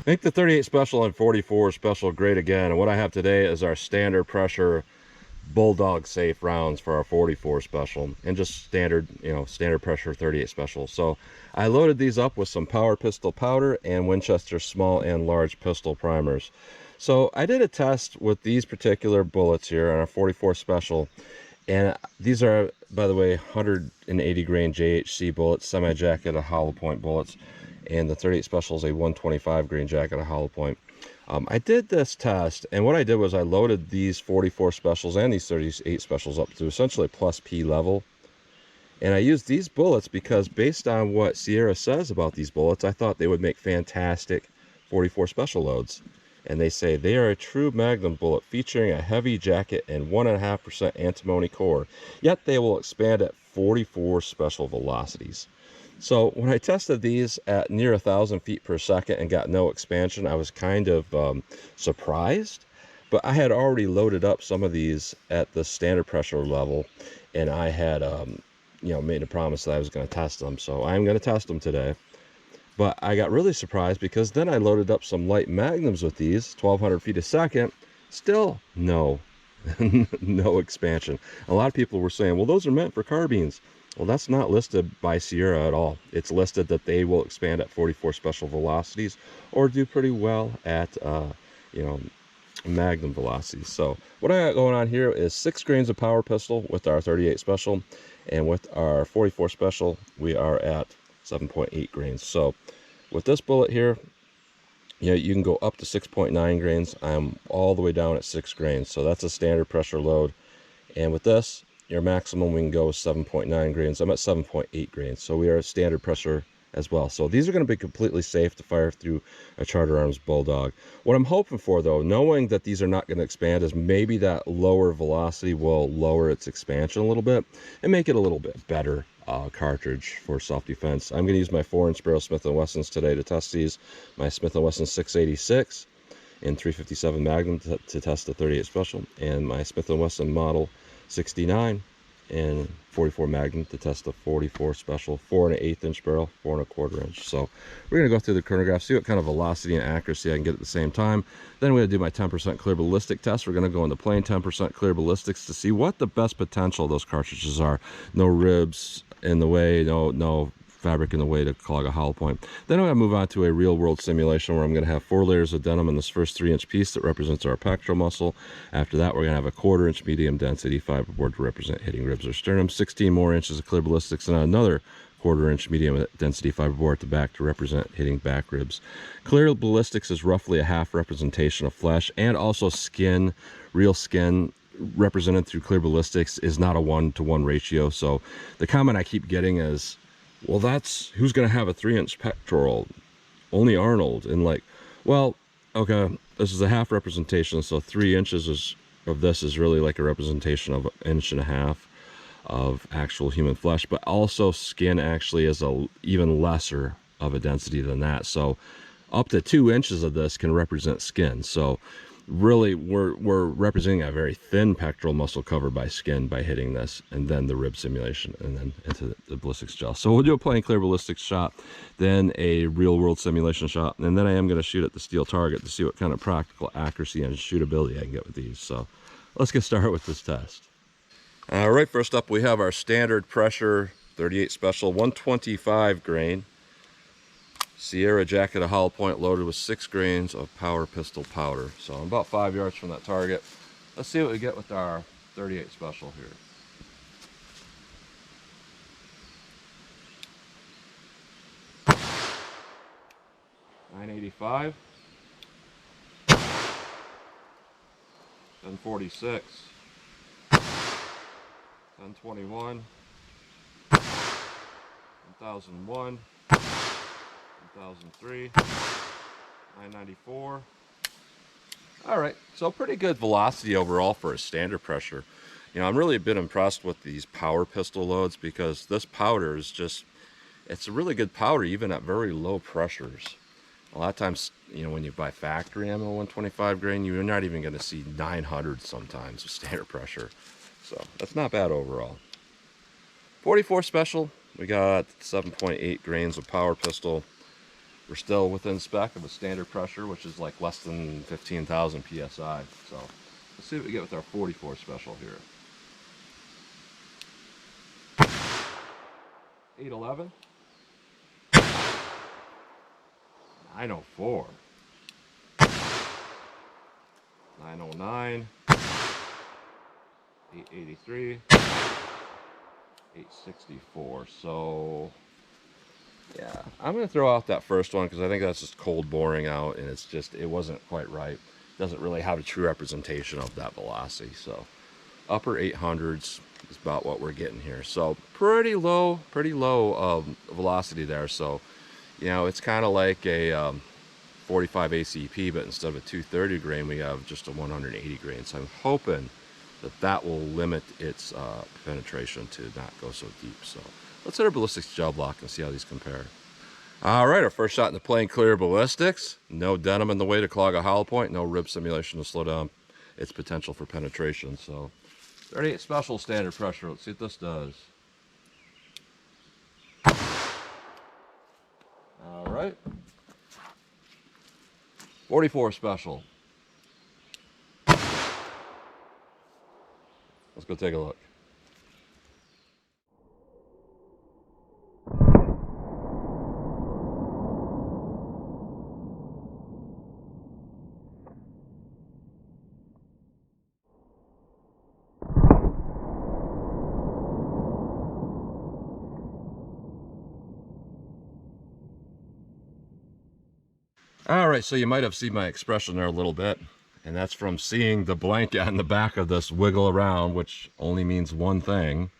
Make the 38 special and 44 special great again. And what I have today is our standard pressure bulldog safe rounds for our 44 special, and just standard, standard pressure 38 special. So I loaded these up with some power pistol powder and Winchester small and large pistol primers. So I did a test with these particular bullets here on our 44 special, and these are, by the way, 180 grain JHC bullets, semi-jacketed hollow point bullets, and the 38 special is a 125 grain jacketed hollow point. I did this test, and what I did was I loaded these 44 specials and these 38 specials up to essentially plus P level. And I used these bullets because based on what Sierra says about these bullets, I thought they would make fantastic 44 special loads. And they say they are a true magnum bullet featuring a heavy jacket and 1.5% antimony core, yet they will expand at 44 special velocities. So when I tested these at near 1,000 feet per second and got no expansion, I was kind of surprised. But I had already loaded up some of these at the standard pressure level, and I had made a promise that I was going to test them. So I'm going to test them today. But I got really surprised because then I loaded up some light magnums with these, 1,200 feet a second. Still no no expansion. A lot of people were saying, well, those are meant for carbines. Well, that's not listed by Sierra at all. It's listed that they will expand at 44 special velocities or do pretty well at, magnum velocities. So what I got going on here is 6 grains of power pistol with our 38 special, and with our 44 special, we are at 7.8 grains. So with this bullet here, you can go up to 6.9 grains. I'm all the way down at 6 grains. So that's a standard pressure load. And with this, your maximum we can go is 7.9 grains. I'm at 7.8 grains. So we are at standard pressure as well. So these are going to be completely safe to fire through a Charter Arms Bulldog. What I'm hoping for, though, knowing that these are not going to expand, is maybe that lower velocity will lower its expansion a little bit and make it a little bit better cartridge for self-defense. I'm going to use my 4-inch barrel Smith & Wessons today to test these. My Smith & Wesson 686 and 357 Magnum to test the 38 special, and my Smith & Wesson Model 69 and 44 Magnum to test the 44 special, 4 1/8 inch barrel, 4 1/4 inch. So we're going to go through the chronograph, see what kind of velocity and accuracy I can get at the same time. Then we're going to do my 10% clear ballistic test. We're going to go into plain 10% clear ballistics to see what the best potential of those cartridges are. No ribs in the way, no fabric in the way to clog a hollow point. Then I'm going to move on to a real world simulation where I'm going to have 4 layers of denim in this first 3-inch piece that represents our pectoral muscle. After that, we're going to have a 1/4 inch medium density fiberboard to represent hitting ribs or sternum, 16 more inches of clear ballistics, and another 1/4 inch medium density fiberboard at the back to represent hitting back ribs. Clear ballistics is roughly a half representation of flesh, and also skin, real skin represented through clear ballistics is not a 1-to-1 ratio. So the comment I keep getting is, well, that's who's going to have a 3-inch pectoral? Only Arnold. And like, well, okay, this is a half representation, so 3 inches of this is really like a representation of 1.5 inches of actual human flesh, but also skin actually is even lesser of a density than that. So up to 2 inches of this can represent skin. So really we're representing a very thin pectoral muscle covered by skin by hitting this, and then the rib simulation, and then into the ballistics gel. So we'll do a plain clear ballistics shot, then a real world simulation shot, and then I am going to shoot at the steel target to see what kind of practical accuracy and shootability I can get with these. So let's get started with this test. All right, first up we have our standard pressure 38 special 125 grain Sierra jacket, a hollow point loaded with 6 grains of power pistol powder. So I'm about 5 yards from that target. Let's see what we get with our 38 special here. .985, 1046, 1021, 1001, 1003, 994. All right, so pretty good velocity overall for a standard pressure. I'm really a bit impressed with these power pistol loads because this powder is just, it's a really good powder even at very low pressures. A lot of times, when you buy factory ammo 125 grain, you're not even going to see 900 sometimes with standard pressure. So that's not bad overall. 44 special, we got 7.8 grains of power pistol. We're still within spec of a standard pressure, which is like less than 15,000 psi. So let's see what we get with our 44 special here. 811, 904, 909, 883, 864. So yeah, I'm gonna throw out that first one because I think that's just cold boring out, and it wasn't quite right. Doesn't really have a true representation of that velocity. So upper 800s is about what we're getting here. So pretty low velocity there. So you know, it's kind of like a 45 ACP, but instead of a 230 grain, we have just a 180 grain. So I'm hoping that that will limit its penetration to not go so deep. So let's hit our ballistics gel block and see how these compare. All right, our first shot in the plain clear ballistics. No denim in the way to clog a hollow point. No rib simulation to slow down its potential for penetration. So 38 special standard pressure. Let's see what this does. All right. 44 special. Let's go take a look. All right, so you might have seen my expression there a little bit, and that's from seeing the blanket on the back of this wiggle around, which only means one thing.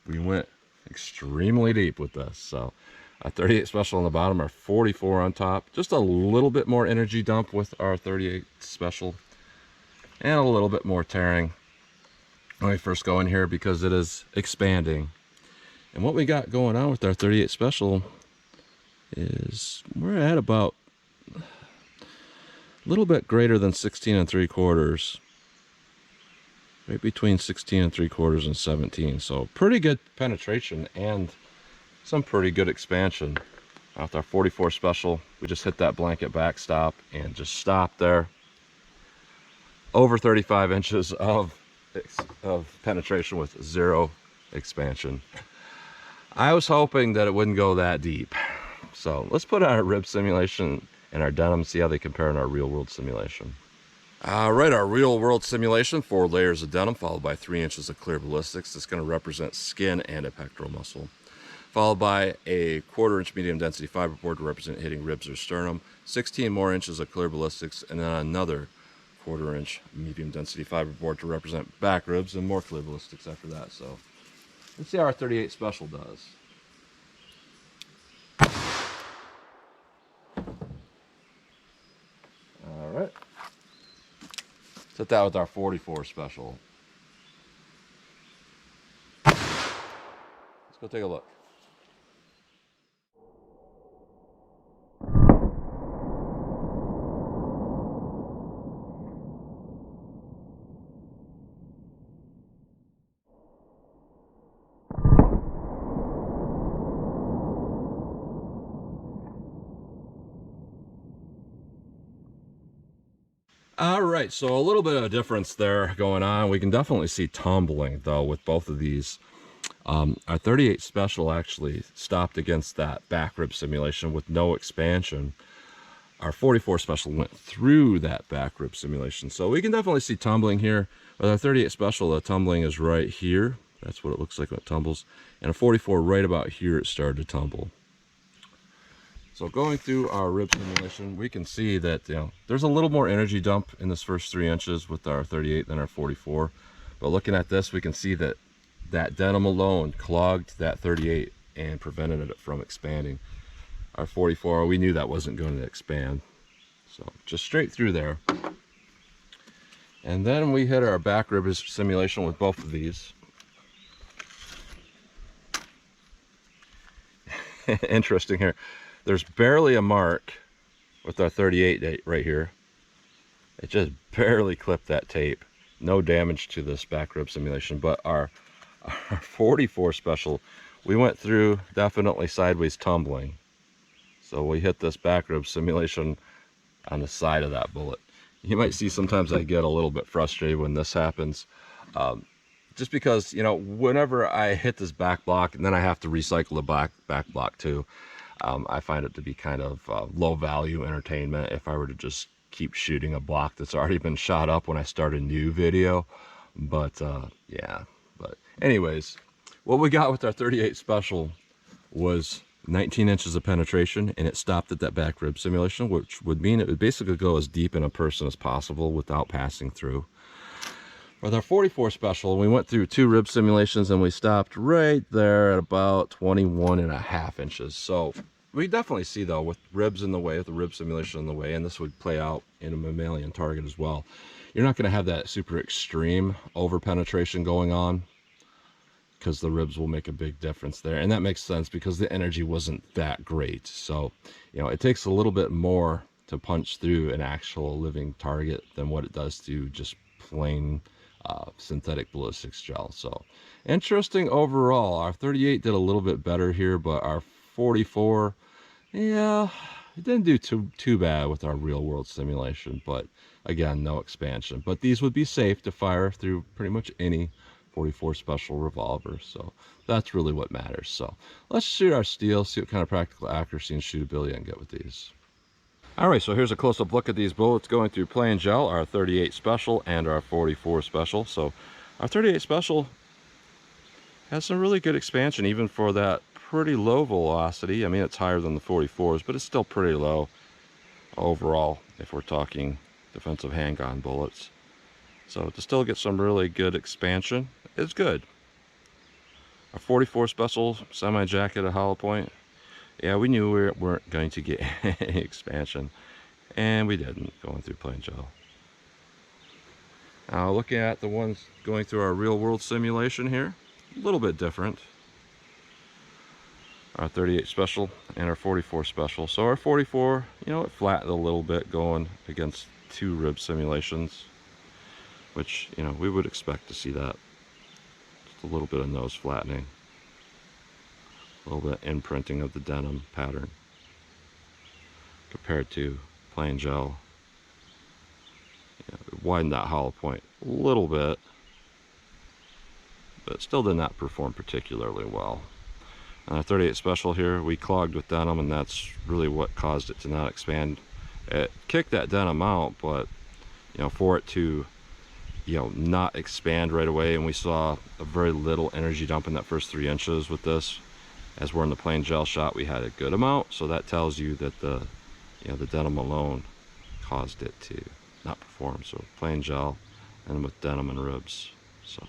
We went extremely deep with this. So a 38 special on the bottom, our 44 on top, just a little bit more energy dump with our 38 special, and a little bit more tearing when we first go in here because it is expanding. And what we got going on with our 38 special is we're at about a little bit greater than 16 3/4, right between 16 3/4 and 17. So pretty good penetration and some pretty good expansion. With our 44 special, we just hit that blanket backstop and just stopped there. Over 35 inches of penetration with zero expansion. I was hoping that it wouldn't go that deep. So let's put our rib simulation and our denim, see how they compare in our real world simulation. All right, our real world simulation, 4 layers of denim followed by 3 inches of clear ballistics. It's going to represent skin and a pectoral muscle. Followed by a 1/4 inch medium density fiberboard to represent hitting ribs or sternum. 16 more inches of clear ballistics, and then another 1/4 inch medium density fiberboard to represent back ribs, and more clear ballistics after that. So let's see how our 38 special does. All right. Set that with our 44 special. Let's go take a look. All right, so a little bit of a difference there going on. We can definitely see tumbling though with both of these. Our 38 special actually stopped against that back rib simulation with no expansion. Our 44 special went through that back rib simulation. So we can definitely see tumbling here. With our 38 special, the tumbling is right here. That's what it looks like when it tumbles. And a 44 right about here, it started to tumble. So going through our rib simulation, we can see that there's a little more energy dump in this first 3 inches with our 38 than our 44. But looking at this, we can see that that denim alone clogged that 38 and prevented it from expanding. Our 44, we knew that wasn't going to expand. So just straight through there. And then we hit our back rib simulation with both of these. Interesting here. There's barely a mark with our 38 right here. It just barely clipped that tape. No damage to this back rib simulation, but our 44 special, we went through definitely sideways tumbling. So we hit this back rib simulation on the side of that bullet. You might see sometimes I get a little bit frustrated when this happens. Just because, you know, whenever I hit this back block and then I have to recycle the back block too, I find it to be kind of low value entertainment if I were to just keep shooting a block that's already been shot up when I start a new video. But yeah, but anyways, what we got with our 38 special was 19 inches of penetration, and it stopped at that back rib simulation, which would mean it would basically go as deep in a person as possible without passing through. With our 44 special, we went through 2 rib simulations and we stopped right there at about 21.5 inches. So we definitely see, though, with ribs in the way, with the rib simulation in the way, and this would play out in a mammalian target as well, you're not going to have that super extreme over penetration going on, because the ribs will make a big difference there. And that makes sense because the energy wasn't that great. So, you know, it takes a little bit more to punch through an actual living target than what it does to just plain synthetic ballistics gel. So interesting overall. Our 38 did a little bit better here, but our 44, yeah, it didn't do too bad with our real world simulation, but again, no expansion. But these would be safe to fire through pretty much any 44 special revolver, so that's really what matters. So let's shoot our steel, see what kind of practical accuracy and shootability I can get with these. All right, so here's a close-up look at these bullets going through plain gel, our 38 special and our 44 special. So our 38 special has some really good expansion even for that pretty low velocity. I mean, it's higher than the 44s, but it's still pretty low overall if we're talking defensive handgun bullets. So to still get some really good expansion is good. Our 44 special semi-jacketed hollow point. Yeah, we knew we weren't going to get any expansion, and we didn't going through plain gel. Now looking at the ones going through our real world simulation here, a little bit different. Our 38 special and our 44 special. So our 44, you know, it flattened a little bit going against 2 rib simulations, which, you know, we would expect to see that. Just a little bit of nose flattening, a little bit imprinting of the denim pattern compared to plain gel. You know, widened that hollow point a little bit, but still did not perform particularly well. On our 38 special here, we clogged with denim, and that's really what caused it to not expand. It kicked that denim out, but, you know, for it to, you know, not expand right away, and we saw a very little energy dump in that first 3 inches with this. As we're in the plain gel shot, we had a good amount, so that tells you that the, you know, the denim alone caused it to not perform. So plain gel and with denim and ribs. So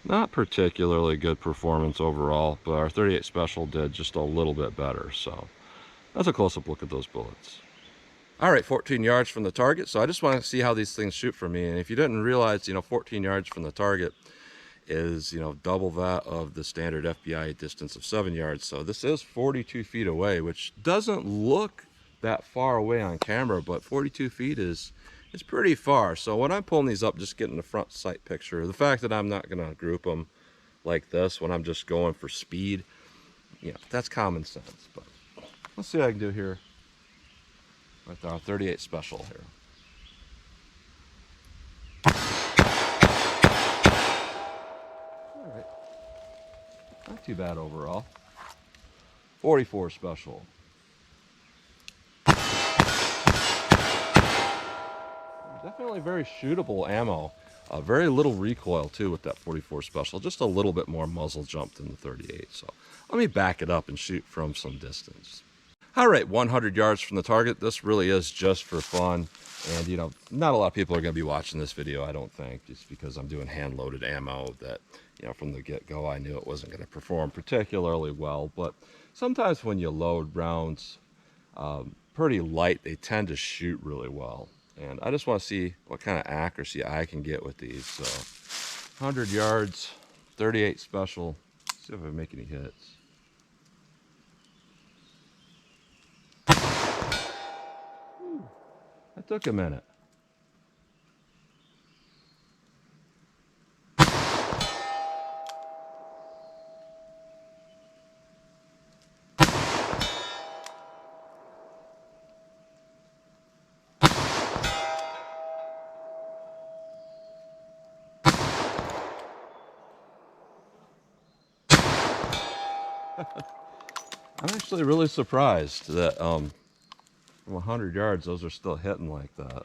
not particularly good performance overall, but our 38 special did just a little bit better. So that's a close-up look at those bullets. All right, 14 yards from the target. So I just want to see how these things shoot for me. And if you didn't realize, you know, 14 yards from the target is, you know, double that of the standard FBI distance of 7 yards. So this is 42 feet away, which doesn't look that far away on camera, but 42 feet is pretty far. So when I'm pulling these up, just getting the front sight picture, the fact that I'm not going to group them like this when I'm just going for speed, you know, that's common sense. But let's see what I can do here with our 38 special here. All right, not too bad overall. 44 special. Definitely very shootable ammo. Very little recoil too with that 44 special. Just a little bit more muzzle jump than the 38. So let me back it up and shoot from some distance. All right, 100 yards from the target. This really is just for fun. And, you know, not a lot of people are going to be watching this video, I don't think, just because I'm doing hand-loaded ammo that, you know, from the get-go I knew it wasn't going to perform particularly well. But sometimes when you load rounds pretty light, they tend to shoot really well. And I just want to see what kind of accuracy I can get with these. So 100 yards, 38 special. Let's see if I make any hits. Whew, that took a minute. I'm actually really surprised that from 100 yards, those are still hitting like that.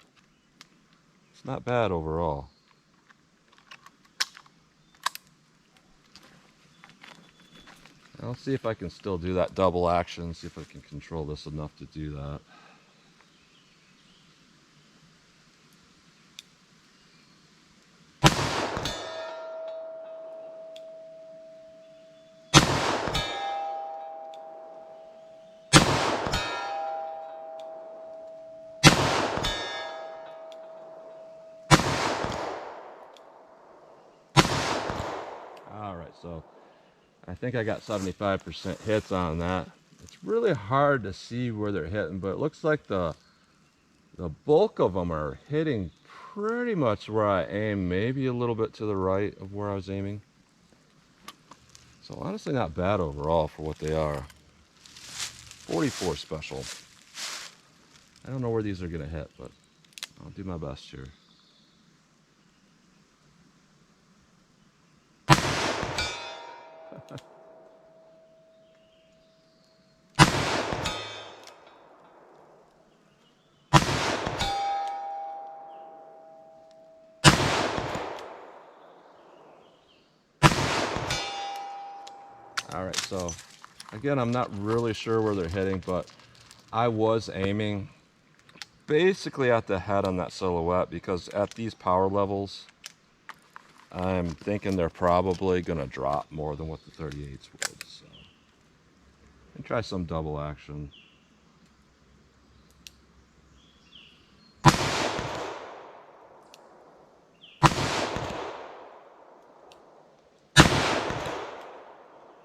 It's not bad overall. I'll see if I can still do that double action, see if I can control this enough to do that. All right, so I think I got 75% hits on that. It's really hard to see where they're hitting, but it looks like the bulk of them are hitting pretty much where I aim, maybe a little bit to the right of where I was aiming. So honestly not bad overall for what they are. 44 special. I don't know where these are gonna hit, but I'll do my best here. All right, so again, I'm not really sure where they're hitting, but I was aiming basically at the head on that silhouette because at these power levels, I'm thinking they're probably gonna drop more than what the 38s would. So, and try some double action.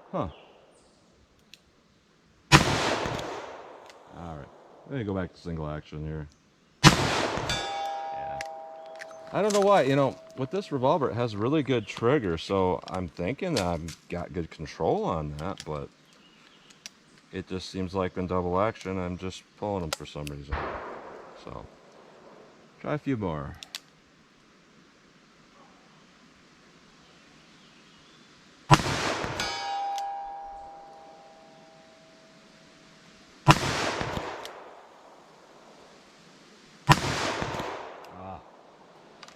Huh. All right, let me go back to single action here. Yeah. I don't know why, you know, with this revolver, it has really good trigger, so I'm thinking that I've got good control on that, but it just seems like in double action, I'm just pulling them for some reason. So, try a few more.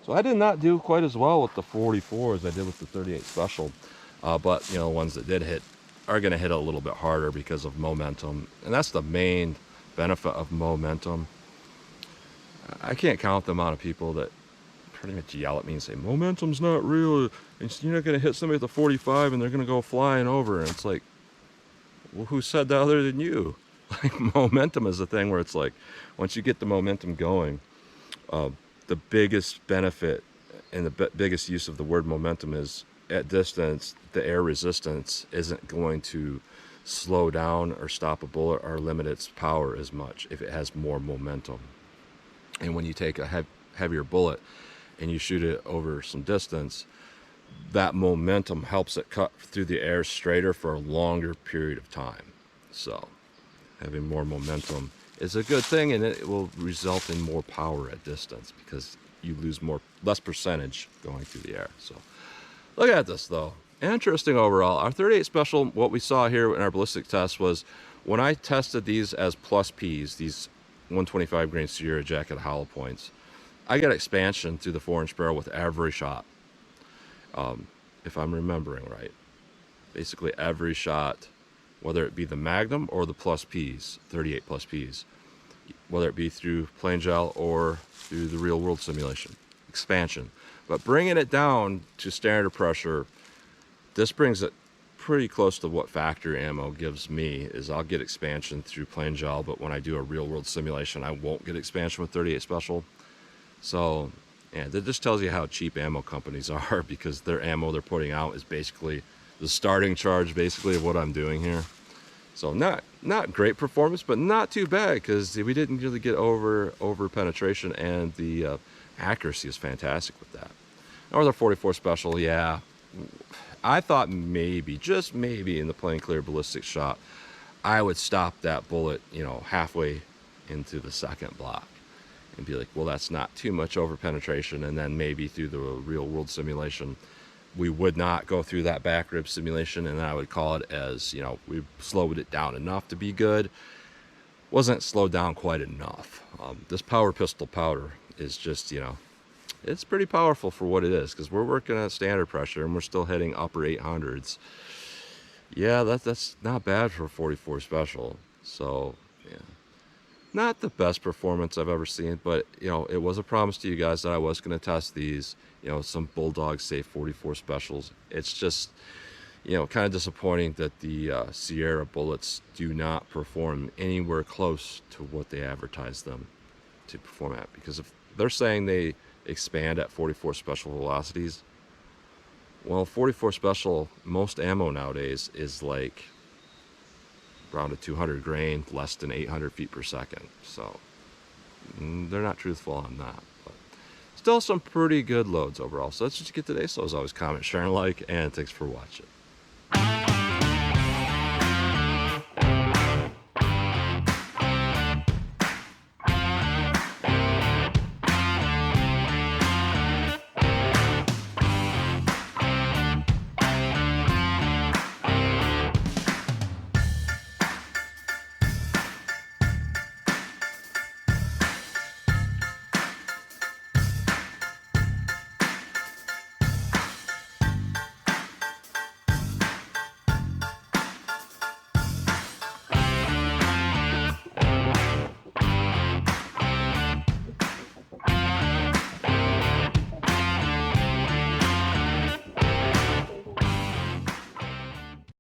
So I did not do quite as well with the 44 as I did with the 38 special, but you know, the ones that did hit are going to hit a little bit harder because of momentum, and that's the main benefit of momentum. I can't count the amount of people that pretty much yell at me and say momentum's not real, and you're not going to hit somebody with a 45 and they're going to go flying over, and it's like, well, who said that other than you? Like, momentum is a thing where it's like, once you get the momentum going, the biggest benefit and the biggest use of the word momentum is at distance, the air resistance isn't going to slow down or stop a bullet or limit its power as much if it has more momentum. And when you take a heavier bullet and you shoot it over some distance, that momentum helps it cut through the air straighter for a longer period of time. So having more momentum is a good thing, and it will result in more power at distance because you lose less percentage going through the air. So look at this though. Interesting overall. Our 38 special, what we saw here in our ballistic test was when I tested these as plus Ps, these 125 grain Sierra Jacket hollow points, I got expansion through the 4-inch barrel with every shot. If I'm remembering right, basically every shot, whether it be the Magnum or the plus Ps, 38 plus Ps, whether it be through plain gel or through the real world simulation, expansion. But bringing it down to standard pressure, this brings it pretty close to what factory ammo gives me. Is I'll get expansion through plain gel, but when I do a real world simulation, I won't get expansion with 38 special. So yeah, that just tells you how cheap ammo companies are, because their ammo they're putting out is basically the starting charge basically of what I'm doing here. So not great performance, but not too bad, because we didn't really get over penetration, and the accuracy is fantastic with that. Or the 44 special, yeah, I thought maybe, just maybe, in the plain clear ballistic shot, I would stop that bullet, you know, halfway into the second block and be like, well, that's not too much over penetration, and then maybe through the real world simulation, we would not go through that back rib simulation, and then I would call it as, you know, we slowed it down enough to be good. Wasn't slowed down quite enough. This power pistol powder is just, you know, it's pretty powerful for what it is, because we're working at standard pressure and we're still hitting upper 800s. Yeah, that's not bad for a 44 special. So yeah, not the best performance I've ever seen, but you know, it was a promise to you guys that I was going to test these, you know, some Bulldog safe 44 specials. It's just, you know, kind of disappointing that the Sierra bullets do not perform anywhere close to what they advertise them to perform at, because if they're saying they expand at 44 special velocities, well, 44 special, most ammo nowadays is like around a 200 grain, less than 800 feet per second. So they're not truthful on that. But still some pretty good loads overall. So that's what you get today. So as always, comment, share, and like, and thanks for watching.